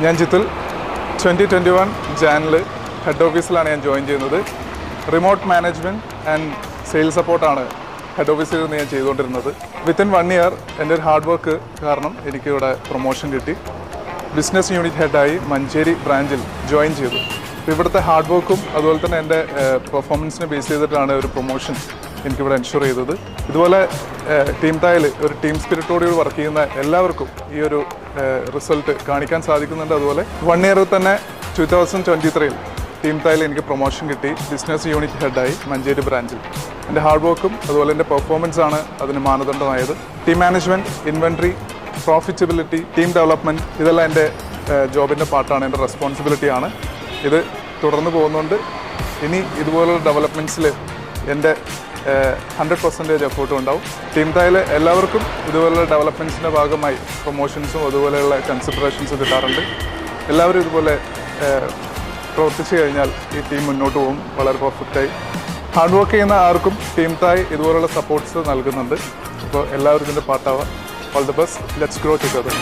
ഞാൻ ജിത്തുൽ 2021 ജാനിൽ ഹെഡ് ഓഫീസിലാണ് ഞാൻ ജോയിൻ ചെയ്യുന്നത്. റിമോട്ട് മാനേജ്മെൻറ്റ് ആൻഡ് സെയിൽസ് സപ്പോർട്ടാണ് ഹെഡ് ഓഫീസിൽ നിന്ന് ഞാൻ ചെയ്തുകൊണ്ടിരുന്നത്. വിത്തിൻ 1 ഇയർ എൻ്റെ ഒരു ഹാർഡ് വർക്ക് കാരണം എനിക്കിവിടെ പ്രൊമോഷൻ കിട്ടി. ബിസിനസ് യൂണിറ്റ് ഹെഡായി മഞ്ചേരി ബ്രാഞ്ചിൽ ജോയിൻ ചെയ്തു. ഇവിടുത്തെ ഹാർഡ് വർക്കും അതുപോലെ തന്നെ എൻ്റെ പെർഫോമൻസിനെ ബേസ് ചെയ്തിട്ടാണ് ഒരു പ്രൊമോഷൻ എനിക്കിവിടെ എൻഷുർ ചെയ്തത്. ഇതുപോലെ ടീം തായിൽ ഒരു ടീം സ്പിരിറ്റോടുകൂടി വർക്ക് ചെയ്യുന്ന എല്ലാവർക്കും ഈ ഒരു റിസൾട്ട് കാണിക്കാൻ സാധിക്കുന്നുണ്ട്. അതുപോലെ 1 ഇയറിൽ തന്നെ 2023 ടീം തായിൽ എനിക്ക് പ്രൊമോഷൻ കിട്ടി. ബിസിനസ് യൂണിറ്റ് ഹെഡായി മഞ്ചേരി ബ്രാഞ്ചിൽ. എൻ്റെ ഹാർഡ് വർക്കും അതുപോലെ എൻ്റെ പെർഫോമൻസാണ് അതിന് മാനദണ്ഡമായത്. Team management, inventory, profitability, team development ഇതെല്ലാം എൻ്റെ ജോബിൻ്റെ പാർട്ടാണ്, എൻ്റെ റെസ്പോൺസിബിലിറ്റിയാണ്. ഇത് തുടർന്ന് പോകുന്നുണ്ട്. ഇനി ഇതുപോലുള്ള ഡെവലപ്മെൻറ്റ്സിൽ എൻ്റെ 100% എഫേർട്ടും ഉണ്ടാവും. ടീം തായിൽ എല്ലാവർക്കും ഇതുപോലുള്ള ഡെവലപ്മെൻറ്റ്സിൻ്റെ ഭാഗമായി പ്രൊമോഷൻസും അതുപോലെയുള്ള കൺസിഡറേഷൻസും കിട്ടാറുണ്ട്. എല്ലാവരും ഇതുപോലെ പ്രവർത്തിച്ചു കഴിഞ്ഞാൽ ഈ ടീം മുന്നോട്ട് പോകും വളരെ പെർഫെക്റ്റായി. ഹാർഡ് വർക്ക് ചെയ്യുന്ന ആർക്കും ടീം തായ് ഇതുപോലുള്ള സപ്പോർട്ട്സ് നൽകുന്നുണ്ട്. അപ്പോൾ എല്ലാവരും ഇതിൻ്റെ പാർട്ടാവാം. All the best. Let's grow together.